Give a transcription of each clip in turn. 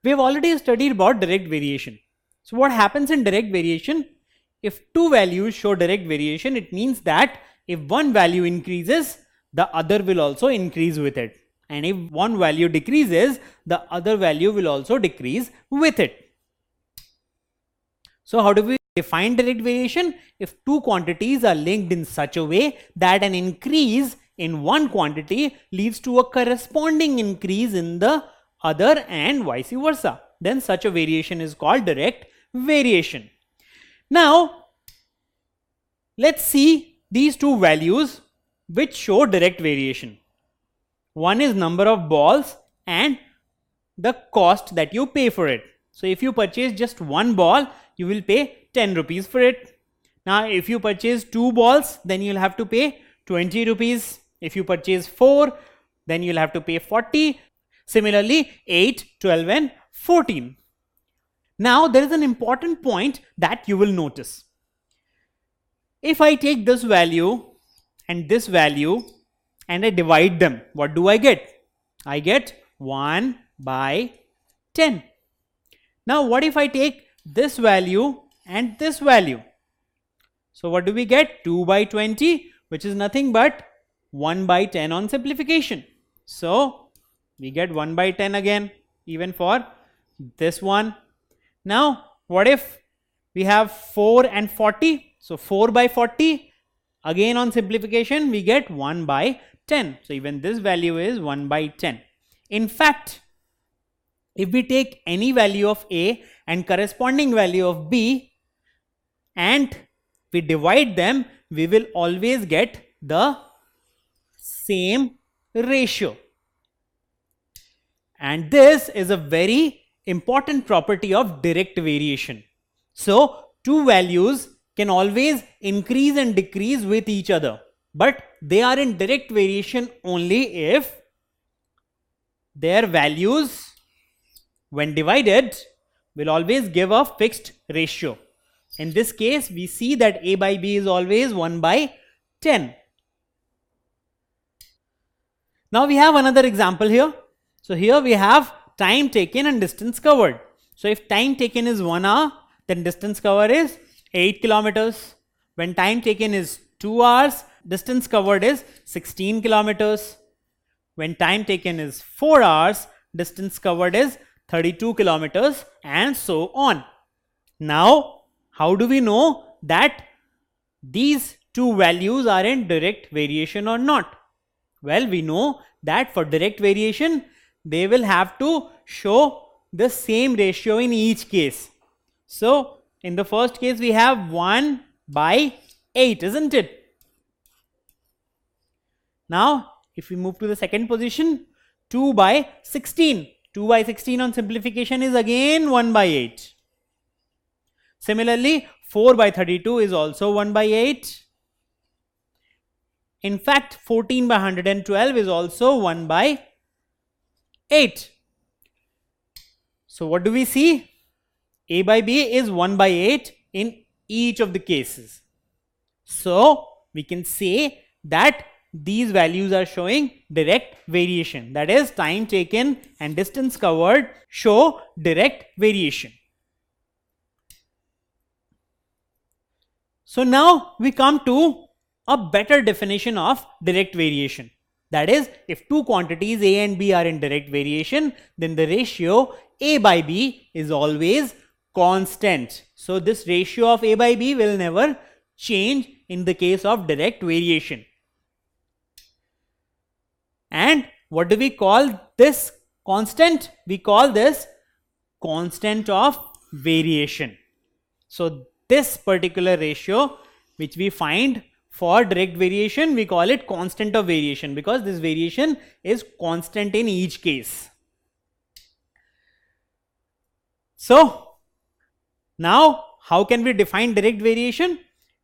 We have already studied about direct variation. So what happens in direct variation? If two values show direct variation, it means that if one value increases, the other will also increase with it. And if one value decreases, the other value will also decrease with it. So how do we define direct variation? If two quantities are linked in such a way that an increase in one quantity leads to a corresponding increase in the other and vice versa, then such a variation is called direct variation. Now, let's see these two values which show direct variation. One is number of balls and the cost that you pay for it. So if you purchase just one ball, you will pay 10 rupees for it. Now if you purchase 2 balls, then you'll have to pay 20 rupees. If you purchase 4, then you'll have to pay 40. Similarly, 8, 12 and 14. Now there is an important point that you will notice. If I take this value and this value and I divide them, what do I get? I get 1 by 10. Now what if I take this value and this value? So what do we get? 2 by 20, which is nothing but 1 by 10 on simplification. So we get 1 by 10 again, even for this one. Now what if we have 4 and 40? So 4 by 40, again on simplification we get 1 by 10. So even this value is 1 by 10. In fact, if we take any value of A and corresponding value of B and we divide them, we will always get the same ratio. And this is a very important property of direct variation. So two values can always increase and decrease with each other, but they are in direct variation only if their values when divided will always give a fixed ratio. In this case, we see that A by B is always 1 by 10. Now we have another example here. So here we have time taken and distance covered. So if time taken is 1 hour, then distance covered is 8 kilometers. When time taken is 2 hours, distance covered is 16 kilometers. When time taken is 4 hours, distance covered is 32 kilometers and so on. Now, how do we know that these two values are in direct variation or not? Well, we know that for direct variation, they will have to show the same ratio in each case. So, in the first case, we have 1 by 8, isn't it? Now, if we move to the second position, 2 by 16. 2 by 16 on simplification is again 1 by 8. Similarly, 4 by 32 is also 1 by 8. In fact, 14 by 112 is also 1 by 8. So what do we see? A by B is 1 by 8 in each of the cases. So we can say that these values are showing direct variation. That is, time taken and distance covered show direct variation. So now we come to a better definition of direct variation. That is, if two quantities A and B are in direct variation, then the ratio A by B is always constant. So this ratio of A by B will never change in the case of direct variation. And what do we call this constant? We call this constant of variation. So this particular ratio which we find for direct variation, we call it constant of variation, because this variation is constant in each case. So now how can we define direct variation?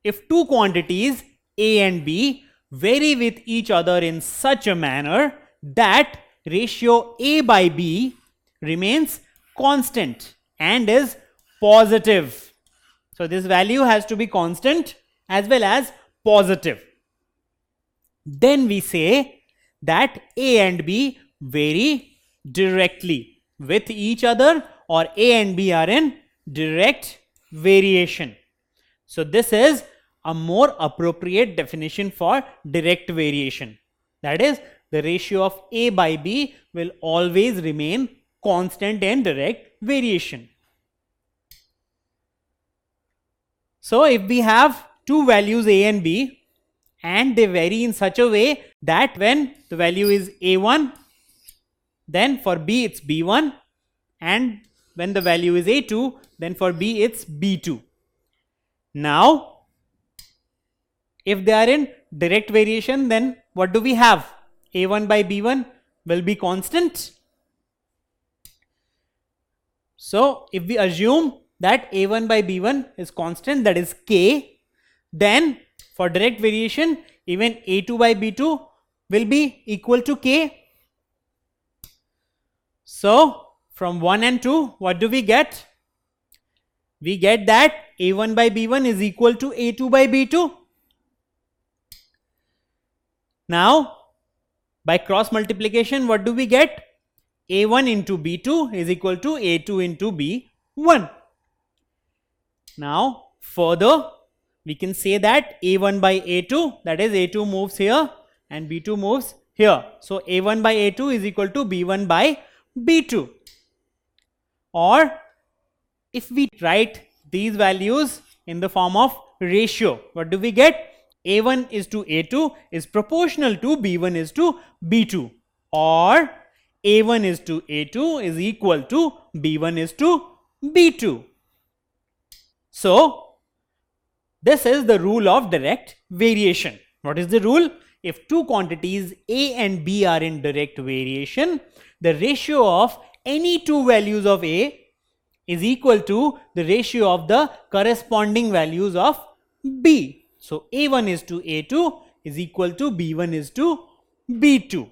If two quantities A and B vary with each other in such a manner that ratio A by B remains constant and is positive. So this value has to be constant as well as positive. Then we say that A and B vary directly. with each other, or A and B are in direct variation. So this is a more appropriate definition for direct variation. That is, the ratio of A by B will always remain constant in direct variation. So if we have two values A and B, and they vary in such a way that when the value is A1, then for B it's B1, and when the value is A2, then for B it's B2. Now, if they are in direct variation, then what do we have? A1 by B1 will be constant. So if we assume that A1 by B1 is constant, that is K, then for direct variation, even A2 by B2 will be equal to K. So from 1 and 2, what do we get? We get that A1 by B1 is equal to A2 by B2. Now, by cross multiplication, what do we get? A1 into B2 is equal to A2 into B1. Now, further, we can say that A1 by A2, that is A2 moves here and B2 moves here. So A1 by A2 is equal to B1 by B2. Or if we write these values in the form of ratio, what do we get? A1 is to A2 is proportional to B1 is to B2, or A1 is to A2 is equal to B1 is to B2. So this is the rule of direct variation. What is the rule? If two quantities A and B are in direct variation, the ratio of any two values of A is equal to the ratio of the corresponding values of B. So A1 is to A2 is equal to B1 is to B2.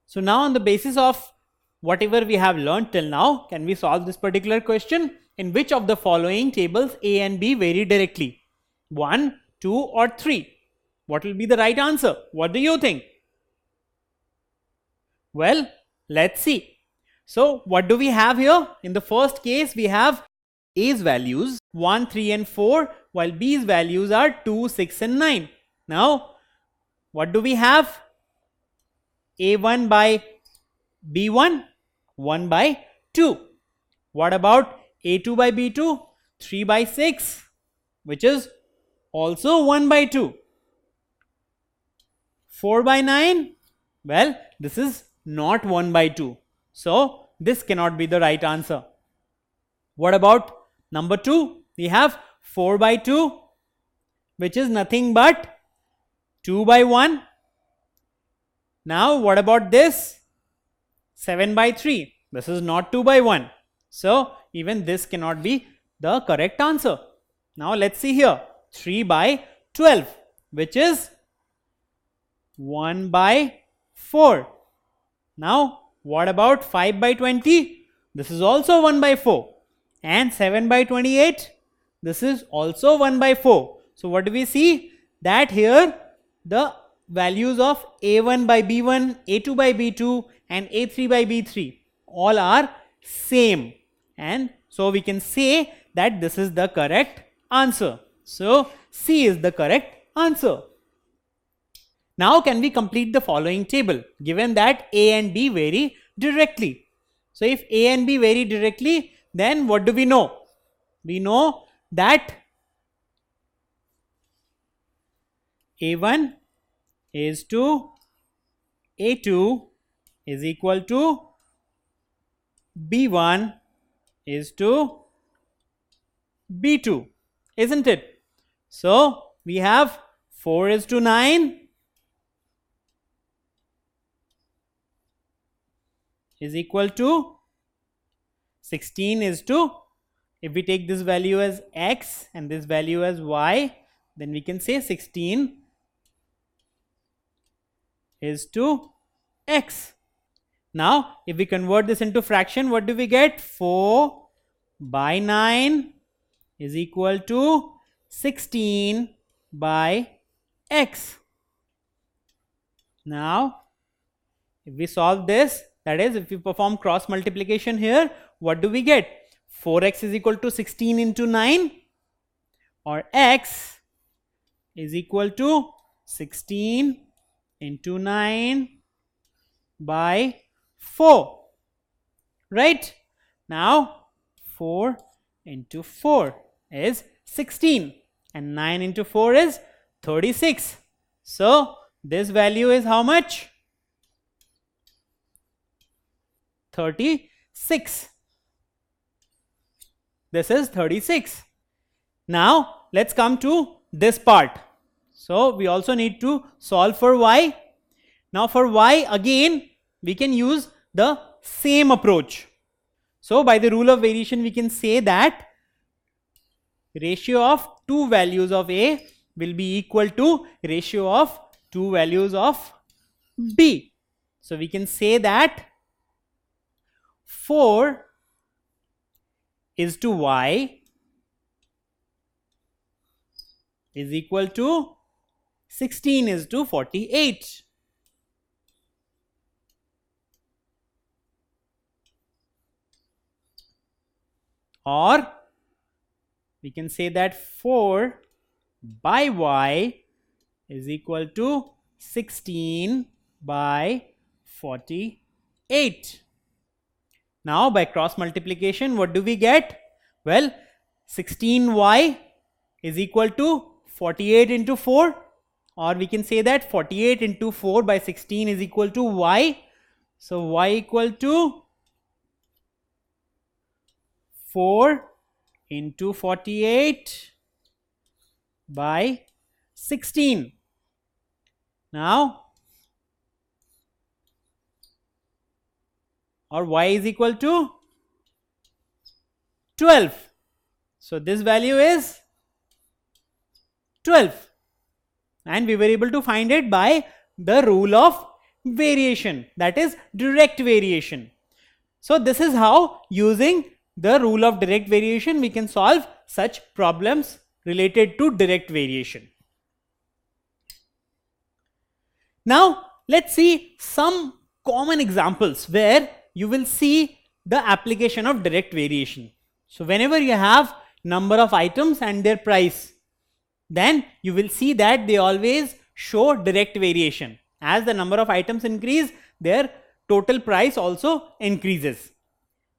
So now on the basis of whatever we have learned till now, can we solve this particular question? In which of the following tables A and B vary directly? 1, 2 or 3? What will be the right answer? What do you think? Well, let's see. So what do we have here? In the first case, we have A's values 1, 3 and 4, while B's values are 2, 6 and 9. Now, what do we have? A1 by B1, 1 by 2. What about A2 by B2? 3 by 6, which is also 1 by 2. 4 by 9, well, this is not 1 by 2. So this cannot be the right answer. What about number 2? We have 4 by 2, which is nothing but 2 by 1. Now what about this? 7 by 3. This is not 2 by 1. So even this cannot be the correct answer. Now let's see here. 3 by 12, which is 1 by 4. Now what about 5 by 20? This is also 1 by 4. And 7 by 28? This is also 1 by 4. So what do we see? That here the values of A1 by B1, A2 by B2 and A3 by B3 all are same. And so we can say that this is the correct answer. So C is the correct answer. Now can we complete the following table given that A and B vary directly? So if A and B vary directly, then what do we know? We know that A1 is to A2 is equal to B1 is to B2, isn't it? So we have 4 is to 9 is equal to 16 is to, if we take this value as x and this value as y, then we can say 16 is to x. Now if we convert this into fraction, what do we get? 4 by 9 is equal to 16 by x. Now if we solve this, That is, if we perform cross multiplication here, what do we get? 4x is equal to 16 into 9, or x is equal to 16 into 9 by 4. Right? Now 4 into 4 is 16 and 9 into 4 is 36. So this value is how much? 36. This is 36. Now let's come to this part. So we also need to solve for y. Now for y, again we can use the same approach. So by the rule of variation, we can say that ratio of two values of a will be equal to ratio of two values of b. So we can say that 4 is to y is equal to 16 is to 48. Or we can say that 4 by y is equal to 16 by 48. Now by cross multiplication, what do we get? Well, 16y is equal to 48 into 4, or we can say that 48 into 4 by 16 is equal to y. So y equal to 4 into 48 by 16. Now, or y is equal to 12. So this value is 12, and we were able to find it by the rule of variation, that is direct variation. So this is how, using the rule of direct variation, we can solve such problems related to direct variation. Now let's see some common examples where you will see the application of direct variation. So whenever you have number of items and their price, then you will see that they always show direct variation. As the number of items increase, their total price also increases.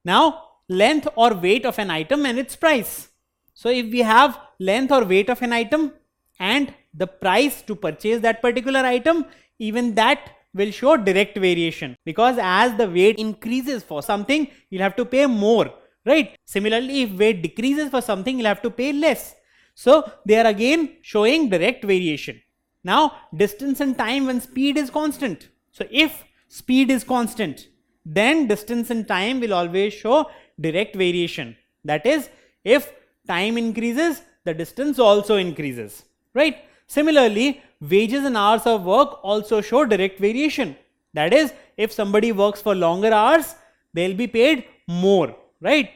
Now length or weight of an item and its price. So if we have length or weight of an item and the price to purchase that particular item, even that will show direct variation, because as the weight increases for something, you'll have to pay more, right? Similarly, if weight decreases for something, you'll have to pay less. So they are again showing direct variation. Now distance and time when speed is constant. So if speed is constant, then distance and time will always show direct variation. That is, if time increases, the distance also increases, right? Similarly, wages and hours of work also show direct variation. That is, if somebody works for longer hours, they'll be paid more, right?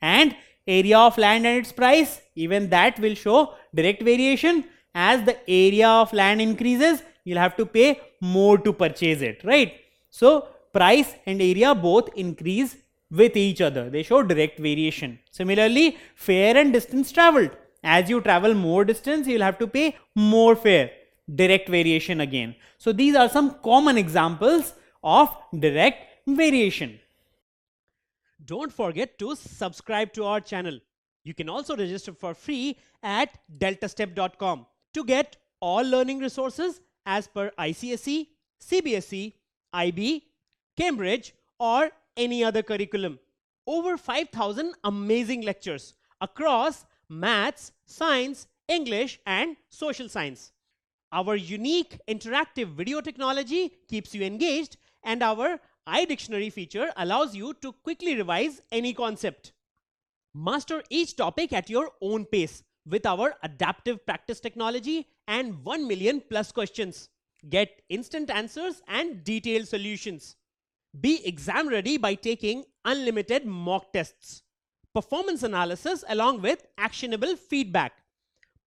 And area of land and its price, even that will show direct variation. As the area of land increases, you'll have to pay more to purchase it, right? So price and area both increase with each other. They show direct variation. Similarly, fare and distance traveled. As you travel more distance, you'll have to pay more fare. Direct variation again. So these are some common examples of direct variation. Don't forget to subscribe to our channel. You can also register for free at deltastep.com to get all learning resources as per ICSE, CBSE, IB, Cambridge, or any other curriculum. Over 5,000 amazing lectures across maths, science, English, and social science. Our unique interactive video technology keeps you engaged, and our iDictionary feature allows you to quickly revise any concept. Master each topic at your own pace with our adaptive practice technology and 1 million plus questions. Get instant answers and detailed solutions. Be exam ready by taking unlimited mock tests, performance analysis along with actionable feedback,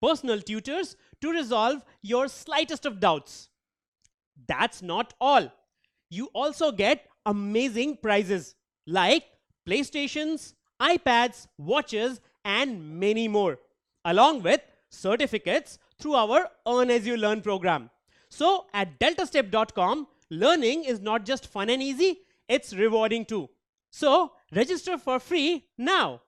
personal tutors to resolve your slightest of doubts. That's not all. You also get amazing prizes like PlayStations, iPads, watches, and many more, along with certificates through our Earn As You Learn program. So at deltastep.com, learning is not just fun and easy, it's rewarding too. So register for free now.